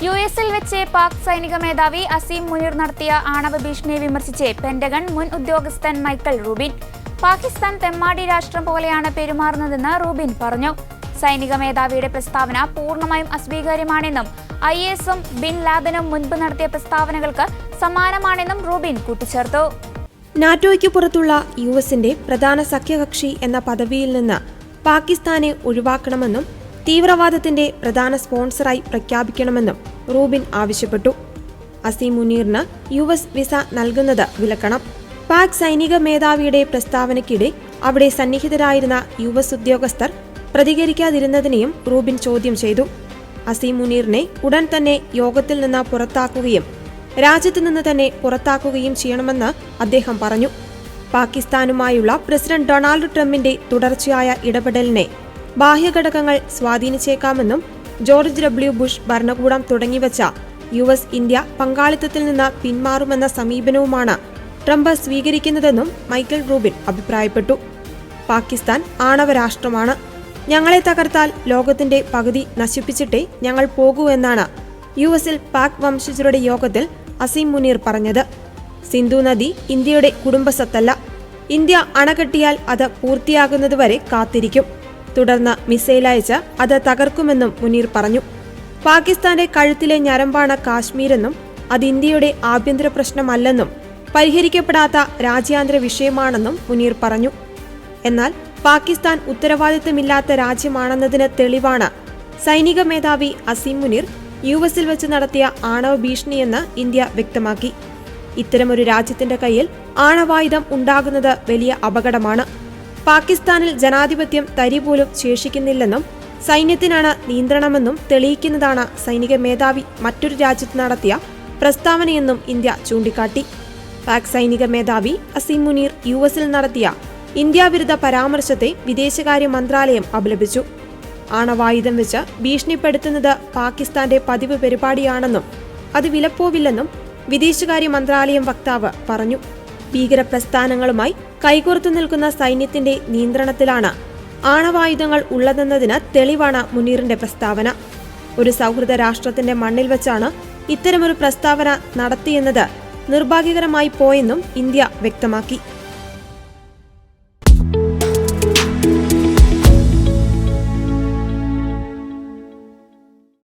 യുഎസിൽ വെച്ച് പാക് സൈനിക മേധാവി അസീം മുനീർ നടത്തിയ ആണവ ഭീഷണിയെ വിമർശിച്ച് പെന്റഗൺ മുൻ ഉദ്യോഗസ്ഥൻ മൈക്കൽ റൂബിൻ. പാകിസ്ഥാൻ തെമ്മാടി രാഷ്ട്രം പോലെയാണ് പെരുമാറുന്നതെന്ന് റൂബിൻ പറഞ്ഞു. സൈനിക മേധാവിയുടെ പ്രസ്താവന പൂർണ്ണമായും അസ്വീകാര്യമാണെന്നും IS-ഉം ബിൻ ലാദനും മുൻപ് നടത്തിയ പ്രസ്താവനകൾക്ക് സമാനമാണെന്നും റൂബിൻ കൂട്ടിച്ചേർത്തു. നാറ്റോയ്ക്ക് പുറത്തുള്ള യുഎസിന്റെ പ്രധാന സഖ്യകക്ഷി എന്ന പദവിയിൽ നിന്ന് പാകിസ്ഥാനെ ഒഴിവാക്കണമെന്നും തീവ്രവാദത്തിന്റെ പ്രധാന സ്പോൺസറായി പ്രഖ്യാപിക്കണമെന്നും റൂബിൻ ആവശ്യപ്പെട്ടു. അസീം മുനീറിന് US വിസ നൽകുന്നത് വിലക്കണം. പാക് സൈനിക മേധാവിയുടെ പ്രസ്താവനയ്ക്കിടെ അവിടെ സന്നിഹിതരായിരുന്ന US ഉദ്യോഗസ്ഥർ പ്രതികരിക്കാതിരുന്നതിനെയും റൂബിൻ ചോദ്യം ചെയ്തു. അസീം മുനീറിനെ ഉടൻ തന്നെ യോഗത്തിൽ നിന്ന് പുറത്താക്കുകയും രാജ്യത്തു നിന്ന് തന്നെ പുറത്താക്കുകയും ചെയ്യണമെന്ന് അദ്ദേഹം പറഞ്ഞു. പാകിസ്ഥാനുമായുള്ള പ്രസിഡന്റ് ഡൊണാൾഡ് ട്രംപിന്റെ തുടർച്ചയായ ഇടപെടലിനെ ബാഹ്യഘടകങ്ങൾ സ്വാധീനിച്ചേക്കാമെന്നും ജോർജ് W. ബുഷ് ഭരണകൂടം തുടങ്ങിവച്ച US ഇന്ത്യ പങ്കാളിത്തത്തിൽ നിന്ന് പിന്മാറുമെന്ന സമീപനവുമാണ് ട്രംപ് സ്വീകരിക്കുന്നതെന്നും മൈക്കൽ റൂബിൻ അഭിപ്രായപ്പെട്ടു. പാകിസ്ഥാൻ ആണവ രാഷ്ട്രമാണ്. ഞങ്ങളെ തകർത്താൽ ലോകത്തിന്റെ പകുതി നശിപ്പിച്ചിട്ടേ ഞങ്ങൾ പോകൂ എന്നാണ് US-ൽ പാക് വംശജരുടെ യോഗത്തിൽ അസീം മുനീർ പറഞ്ഞത്. സിന്ധു നദി ഇന്ത്യയുടെ കുടുംബസ്വത്തല്ല. ഇന്ത്യ അണകെട്ടിയാൽ അത് പൂർത്തിയാകുന്നതുവരെ കാത്തിരിക്കും. തുടർന്ന് മിസൈൽ അയച്ച് അത് തകർക്കുമെന്നും മുനീർ പറഞ്ഞു. പാകിസ്ഥാന്റെ കഴുത്തിലെ ഞരമ്പാണ് കാശ്മീരെന്നും അത് ഇന്ത്യയുടെ ആഭ്യന്തര പ്രശ്നമല്ലെന്നും പരിഹരിക്കപ്പെടാത്ത രാജ്യാന്തര വിഷയമാണെന്നും മുനീർ പറഞ്ഞു. എന്നാൽ പാകിസ്ഥാൻ ഉത്തരവാദിത്തമില്ലാത്ത രാജ്യമാണെന്നതിന് തെളിവാണ് സൈനിക മേധാവി അസീം മുനീർ US-ൽ വെച്ച് നടത്തിയ ആണവ ഭീഷണിയെന്ന് ഇന്ത്യ വ്യക്തമാക്കി. ഇത്തരമൊരു രാജ്യത്തിന്റെ കയ്യിൽ ആണവായുധം ഉണ്ടാകുന്നത് വലിയ അപകടമാണ്. പാകിസ്ഥാനിൽ ജനാധിപത്യം തരി പോലും ശേഷിക്കുന്നില്ലെന്നും സൈന്യത്തിനാണ് നിയന്ത്രണമെന്നും തെളിയിക്കുന്നതാണ് സൈനിക മേധാവി മറ്റൊരു രാജ്യത്ത് നടത്തിയ പ്രസ്താവനയെന്നും ഇന്ത്യ ചൂണ്ടിക്കാട്ടി. പാക് സൈനിക മേധാവി അസീം മുനീർ US-ൽ നടത്തിയ ഇന്ത്യ വിരുദ്ധ പരാമർശത്തെ വിദേശകാര്യ മന്ത്രാലയം അപലപിച്ചു. ആണവായുധം വെച്ച് ഭീഷണിപ്പെടുത്തുന്നത് പാകിസ്ഥാന്റെ പതിവ് പരിപാടിയാണെന്നും അത് വിലപ്പോവില്ലെന്നും വിദേശകാര്യ മന്ത്രാലയം വക്താവ് പറഞ്ഞു. ഭീകരപ്രസ്ഥാനങ്ങളുമായി കൈകോർത്തു നിൽക്കുന്ന സൈന്യത്തിന്റെ നിയന്ത്രണത്തിലാണ് ആണവായുധങ്ങൾ ഉള്ളതെന്നതിന് തെളിവാണ് മുനീറിന്റെ പ്രസ്താവന. ഒരു സൗഹൃദ രാഷ്ട്രത്തിന്റെ മണ്ണിൽ വെച്ചാണ് ഇത്തരമൊരു പ്രസ്താവന നടത്തിയെന്നത് നിർഭാഗ്യകരമായി പോയെന്നും ഇന്ത്യ വ്യക്തമാക്കി.